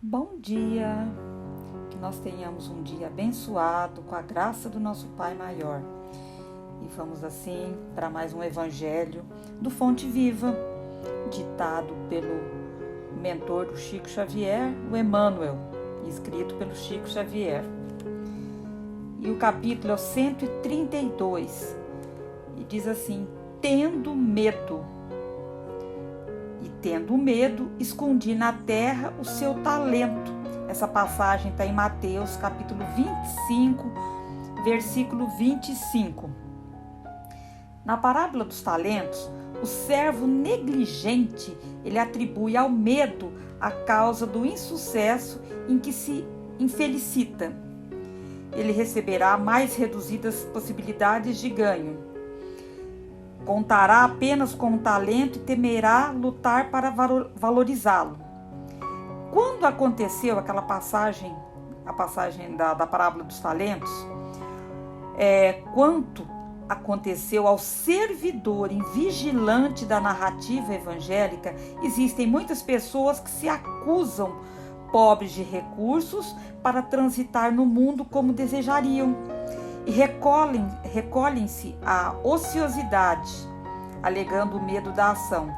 Bom dia, que nós tenhamos um dia abençoado com a graça do nosso Pai Maior. E vamos assim para mais um Evangelho do Fonte Viva, ditado pelo mentor do Chico Xavier, o Emmanuel, escrito pelo Chico Xavier. E o capítulo é o 132, e diz assim: tendo medo. E tendo medo, escondi na terra o seu talento. Essa passagem está em Mateus, capítulo 25, versículo 25. Na parábola dos talentos, o servo negligente, ele atribui ao medo a causa do insucesso em que se infelicita. Ele receberá mais reduzidas possibilidades de ganho. Contará apenas com o talento e temerá lutar para valorizá-lo. Quando aconteceu aquela passagem, a passagem da parábola dos talentos, quanto aconteceu ao servidor invigilante da narrativa evangélica, existem muitas pessoas que se acusam pobres de recursos para transitar no mundo como desejariam. E recolhem-se à ociosidade, alegando o medo da ação.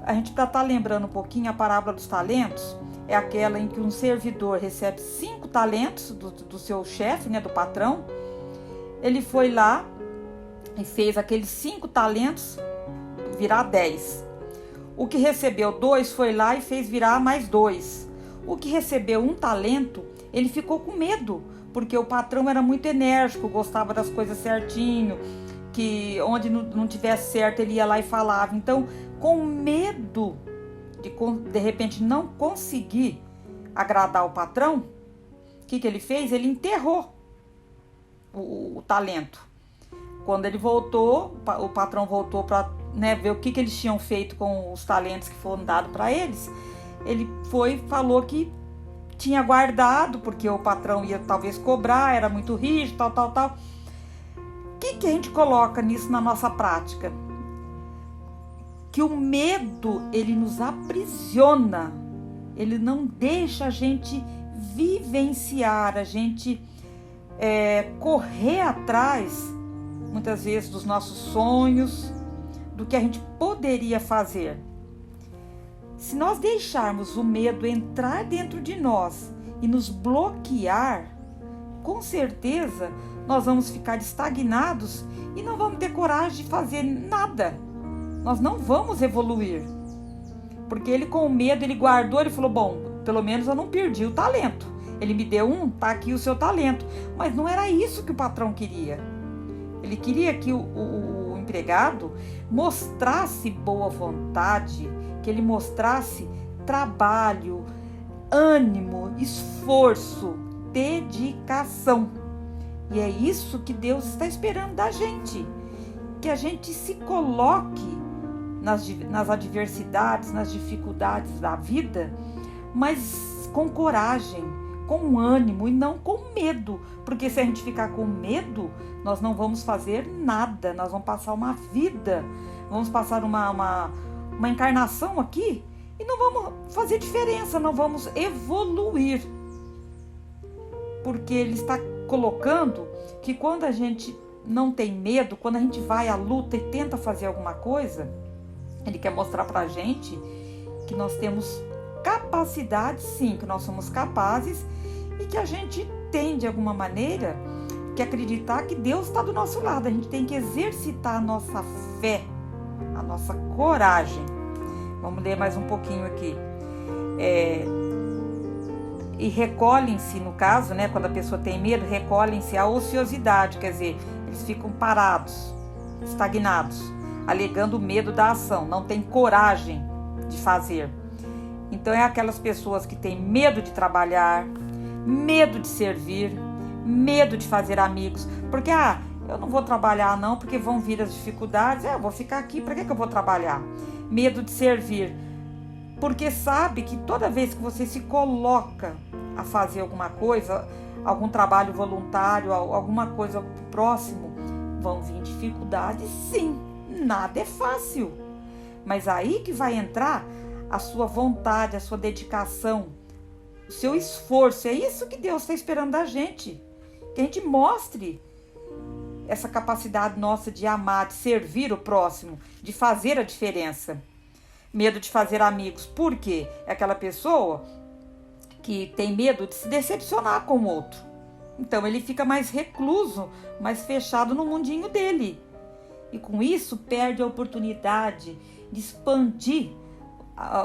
A gente está lembrando um pouquinho, a parábola dos talentos é aquela em que um servidor recebe 5 talentos do seu chefe, do patrão. Ele foi lá e fez aqueles 5 talentos virar 10. O que recebeu 2 foi lá e fez virar mais 2. O que recebeu 1 talento, ele ficou com medo, porque o patrão era muito enérgico, gostava das coisas certinho, que onde não tivesse certo ele ia lá e falava. Então, com medo de repente não conseguir agradar o patrão, o que ele fez? Ele enterrou o talento. Quando ele voltou, o patrão voltou para ver o que eles tinham feito com os talentos que foram dados para eles. Ele falou que tinha guardado, porque o patrão ia talvez cobrar, era muito rígido, tal. O que a gente coloca nisso na nossa prática? Que o medo, ele nos aprisiona, ele não deixa a gente vivenciar, a gente correr atrás, muitas vezes, dos nossos sonhos, do que a gente poderia fazer. Se nós deixarmos o medo entrar dentro de nós e nos bloquear, com certeza nós vamos ficar estagnados e não vamos ter coragem de fazer nada. Nós não vamos evoluir. Porque ele, com o medo, ele guardou, ele falou: bom, pelo menos eu não perdi o talento. Ele me deu tá aqui o seu talento. Mas não era isso que o patrão queria. Ele queria que o empregado mostrasse boa vontade, que ele mostrasse trabalho, ânimo, esforço, dedicação. E é isso que Deus está esperando da gente, que a gente se coloque nas adversidades, nas dificuldades da vida, mas com coragem, com ânimo e não com medo, porque se a gente ficar com medo, nós não vamos fazer nada, nós vamos passar uma vida, vamos passar uma encarnação aqui e não vamos fazer diferença, não vamos evoluir. Porque ele está colocando que quando a gente não tem medo, quando a gente vai à luta e tenta fazer alguma coisa, ele quer mostrar pra gente que nós temos capacidade, sim, que nós somos capazes e que a gente tem, de alguma maneira, que acreditar que Deus está do nosso lado. A gente tem que exercitar a nossa fé, a nossa coragem. Vamos ler mais um pouquinho aqui. E recolhem-se, no caso, quando a pessoa tem medo, recolhem-se à ociosidade, quer dizer, eles ficam parados, estagnados, alegando o medo da ação, não tem coragem de fazer. Então é aquelas pessoas que têm medo de trabalhar, medo de servir, medo de fazer amigos, porque eu não vou trabalhar não, porque vão vir as dificuldades, eu vou ficar aqui, para que eu vou trabalhar? Medo de servir, porque sabe que toda vez que você se coloca a fazer alguma coisa, algum trabalho voluntário, alguma coisa próximo, vão vir dificuldades, sim, nada é fácil, mas aí que vai entrar a sua vontade, a sua dedicação, o seu esforço. É isso que Deus está esperando da gente. Que a gente mostre essa capacidade nossa de amar, de servir o próximo, de fazer a diferença. Medo de fazer amigos. Por quê? É aquela pessoa que tem medo de se decepcionar com o outro. Então ele fica mais recluso, mais fechado no mundinho dele. E com isso perde a oportunidade de expandir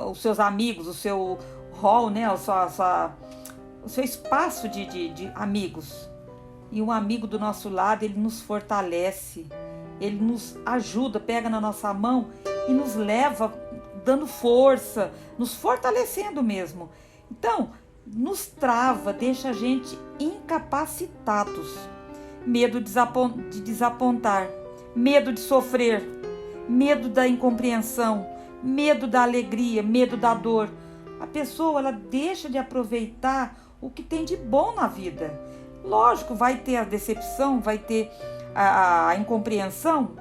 os seus amigos, o seu hall, né? O seu espaço de amigos. E um amigo do nosso lado, ele nos fortalece, ele nos ajuda, pega na nossa mão e nos leva dando força, nos fortalecendo mesmo. Então, nos trava, deixa a gente incapacitados. Medo de desapontar, medo de sofrer, medo da incompreensão, medo da alegria, medo da dor. A pessoa, ela deixa de aproveitar o que tem de bom na vida. Lógico, vai ter a decepção, vai ter a incompreensão,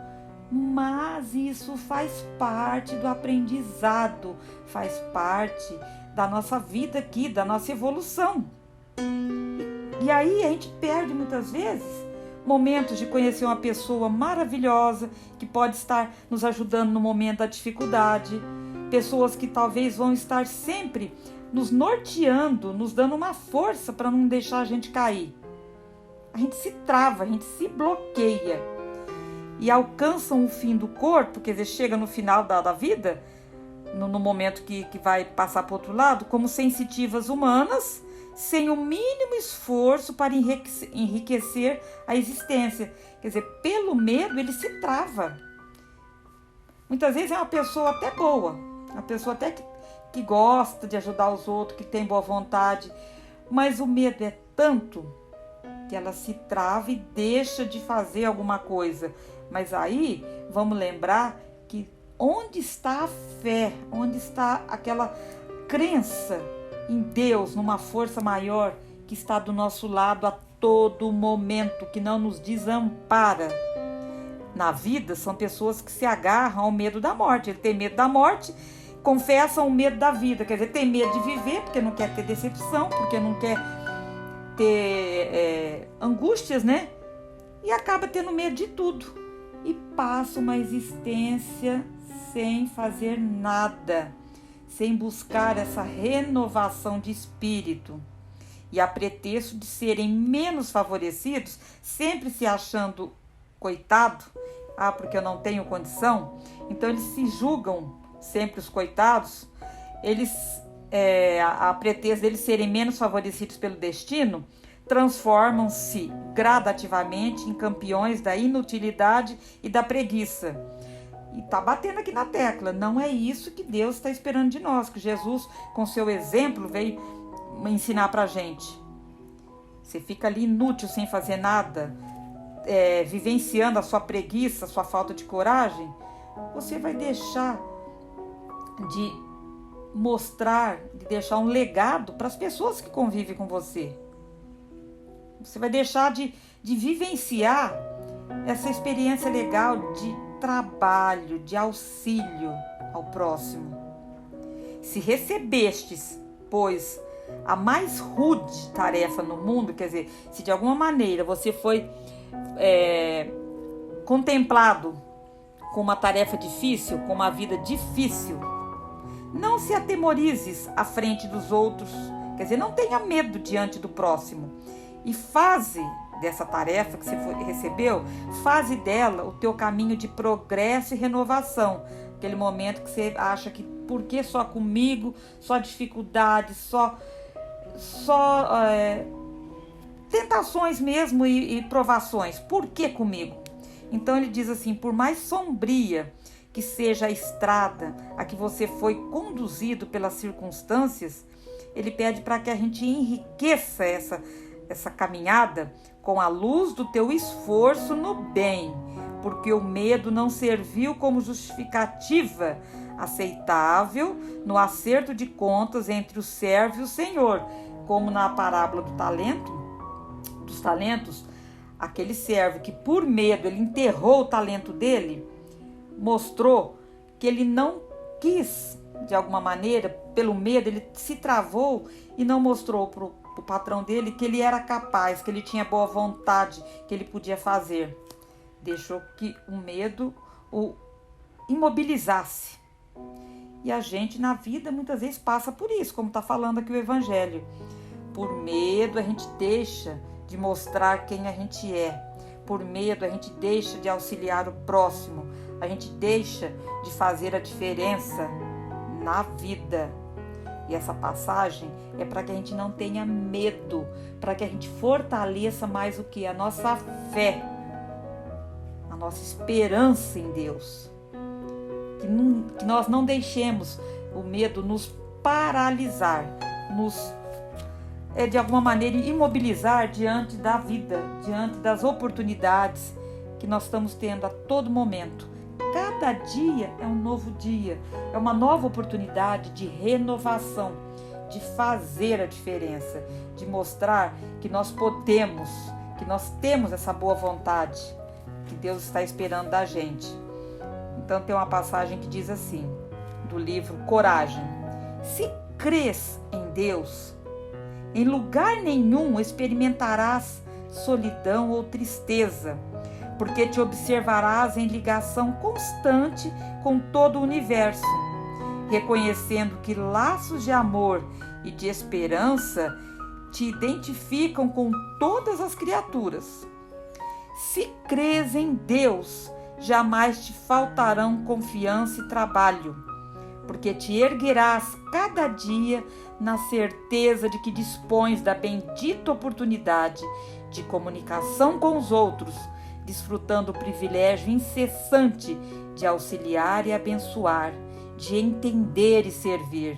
mas isso faz parte do aprendizado, faz parte da nossa vida aqui, da nossa evolução. E aí a gente perde muitas vezes momentos de conhecer uma pessoa maravilhosa que pode estar nos ajudando no momento da dificuldade, pessoas que talvez vão estar sempre nos norteando, nos dando uma força para não deixar a gente cair. A gente se trava, a gente se bloqueia e alcançam o fim do corpo, quer dizer, chega no final da vida, no momento que vai passar para o outro lado, como sensitivas humanas, sem o mínimo esforço para enriquecer a existência. Quer dizer, pelo medo ele se trava. Muitas vezes é uma pessoa até boa, uma pessoa até que gosta de ajudar os outros, que tem boa vontade, mas o medo é tanto que ela se trava e deixa de fazer alguma coisa. Mas aí, vamos lembrar que onde está a fé, onde está aquela crença em Deus, numa força maior que está do nosso lado a todo momento, que não nos desampara. Na vida, são pessoas que se agarram ao medo da morte. Ele tem medo da morte, confessam o medo da vida, quer dizer, tem medo de viver porque não quer ter decepção, porque não quer ter angústias, né? E acaba tendo medo de tudo. E passa uma existência sem fazer nada, sem buscar essa renovação de espírito. E a pretexto de serem menos favorecidos, sempre se achando coitado, porque eu não tenho condição, então eles se julgam sempre os coitados, eles, a pretexto deles serem menos favorecidos pelo destino, transformam-se gradativamente em campeões da inutilidade e da preguiça. E tá batendo aqui na tecla, não é isso que Deus está esperando de nós, que Jesus, com seu exemplo, veio ensinar pra gente. Você fica ali inútil, sem fazer nada, vivenciando a sua preguiça, a sua falta de coragem, você vai deixar de mostrar, de deixar um legado para as pessoas que convivem com você. Você vai deixar de vivenciar essa experiência legal de trabalho, de auxílio ao próximo. Se recebestes, pois, a mais rude tarefa no mundo, quer dizer, se de alguma maneira você foi contemplado com uma tarefa difícil, com uma vida difícil, não se atemorizes à frente dos outros, quer dizer, não tenha medo diante do próximo. E faze dessa tarefa que você recebeu, faze dela o teu caminho de progresso e renovação. Aquele momento que você acha que por que só comigo, só dificuldades, só tentações mesmo e provações. Por que comigo? Então ele diz assim, por mais sombria que seja a estrada a que você foi conduzido pelas circunstâncias, ele pede para que a gente enriqueça essa caminhada com a luz do teu esforço no bem, porque o medo não serviu como justificativa aceitável no acerto de contas entre o servo e o Senhor, como na parábola dos talentos, aquele servo que por medo ele enterrou o talento dele, mostrou que ele não quis, de alguma maneira, pelo medo, ele se travou e não mostrou para o patrão dele que ele era capaz, que ele tinha boa vontade, que ele podia fazer. Deixou que o medo o imobilizasse. E a gente na vida muitas vezes passa por isso, como está falando aqui o Evangelho. Por medo a gente deixa de mostrar quem a gente é. Por medo a gente deixa de auxiliar o próximo. A gente deixa de fazer a diferença na vida. E essa passagem é para que a gente não tenha medo, para que a gente fortaleça mais o que? A nossa fé, a nossa esperança em Deus. Que nós não deixemos o medo nos paralisar, nos, de alguma maneira, imobilizar diante da vida, diante das oportunidades que nós estamos tendo a todo momento. Cada dia é um novo dia, é uma nova oportunidade de renovação, de fazer a diferença, de mostrar que nós podemos, que nós temos essa boa vontade, que Deus está esperando da gente. Então tem uma passagem que diz assim, do livro Coragem: se crês em Deus, em lugar nenhum experimentarás solidão ou tristeza, porque te observarás em ligação constante com todo o universo, reconhecendo que laços de amor e de esperança te identificam com todas as criaturas. Se crês em Deus, jamais te faltarão confiança e trabalho, porque te erguerás cada dia na certeza de que dispões da bendita oportunidade de comunicação com os outros, desfrutando o privilégio incessante de auxiliar e abençoar, de entender e servir.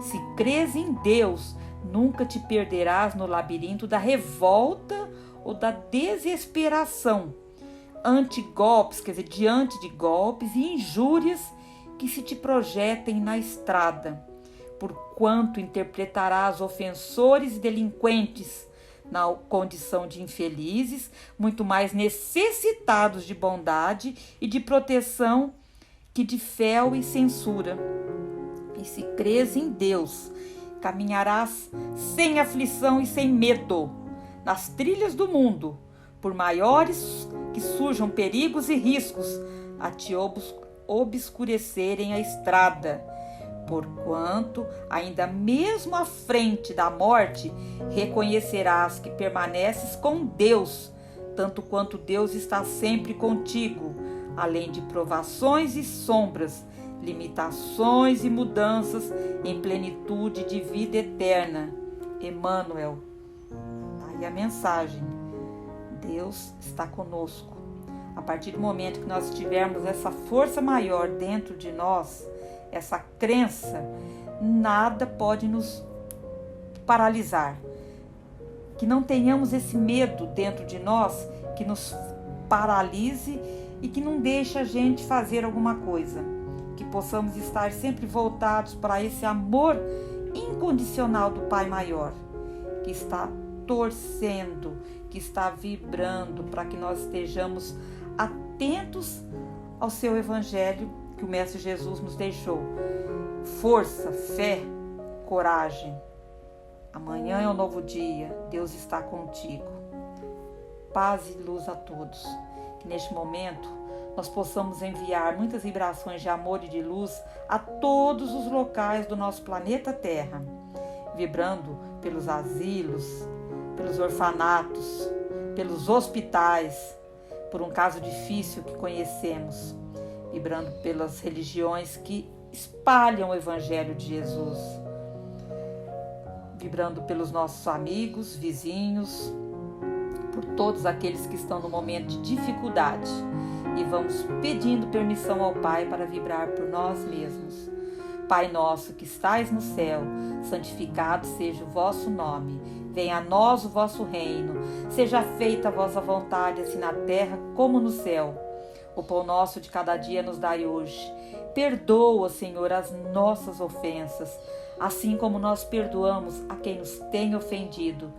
Se crês em Deus, nunca te perderás no labirinto da revolta ou da desesperação, diante de golpes e injúrias que se te projetem na estrada, porquanto interpretarás ofensores e delinquentes na condição de infelizes, muito mais necessitados de bondade e de proteção que de fel e censura. E se crês em Deus, caminharás sem aflição e sem medo nas trilhas do mundo, por maiores que surjam perigos e riscos a te obscurecerem a estrada, porquanto, ainda mesmo à frente da morte, reconhecerás que permaneces com Deus, tanto quanto Deus está sempre contigo, além de provações e sombras, limitações e mudanças em plenitude de vida eterna. Emmanuel. Aí a mensagem. Deus está conosco. A partir do momento que nós tivermos essa força maior dentro de nós, essa crença, nada pode nos paralisar. Que não tenhamos esse medo dentro de nós que nos paralise e que não deixe a gente fazer alguma coisa. Que possamos estar sempre voltados para esse amor incondicional do Pai Maior, que está torcendo, que está vibrando para que nós estejamos atentos ao seu Evangelho que o Mestre Jesus nos deixou. Força, fé, coragem. Amanhã é um novo dia, Deus está contigo. Paz e luz a todos. Que neste momento nós possamos enviar muitas vibrações de amor e de luz a todos os locais do nosso planeta Terra, vibrando pelos asilos, pelos orfanatos, pelos hospitais, por um caso difícil que conhecemos, vibrando pelas religiões que espalham o Evangelho de Jesus, vibrando pelos nossos amigos, vizinhos, por todos aqueles que estão no momento de dificuldade. E vamos pedindo permissão ao Pai para vibrar por nós mesmos. Pai nosso que estais no céu, santificado seja o vosso nome. Venha a nós o vosso reino. Seja feita a vossa vontade, assim na terra como no céu. O pão nosso de cada dia nos dai hoje. Perdoa, Senhor, as nossas ofensas, assim como nós perdoamos a quem nos tem ofendido.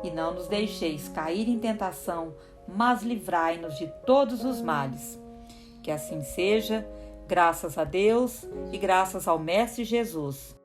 E não nos deixeis cair em tentação, mas livrai-nos de todos os males. Que assim seja, graças a Deus e graças ao Mestre Jesus.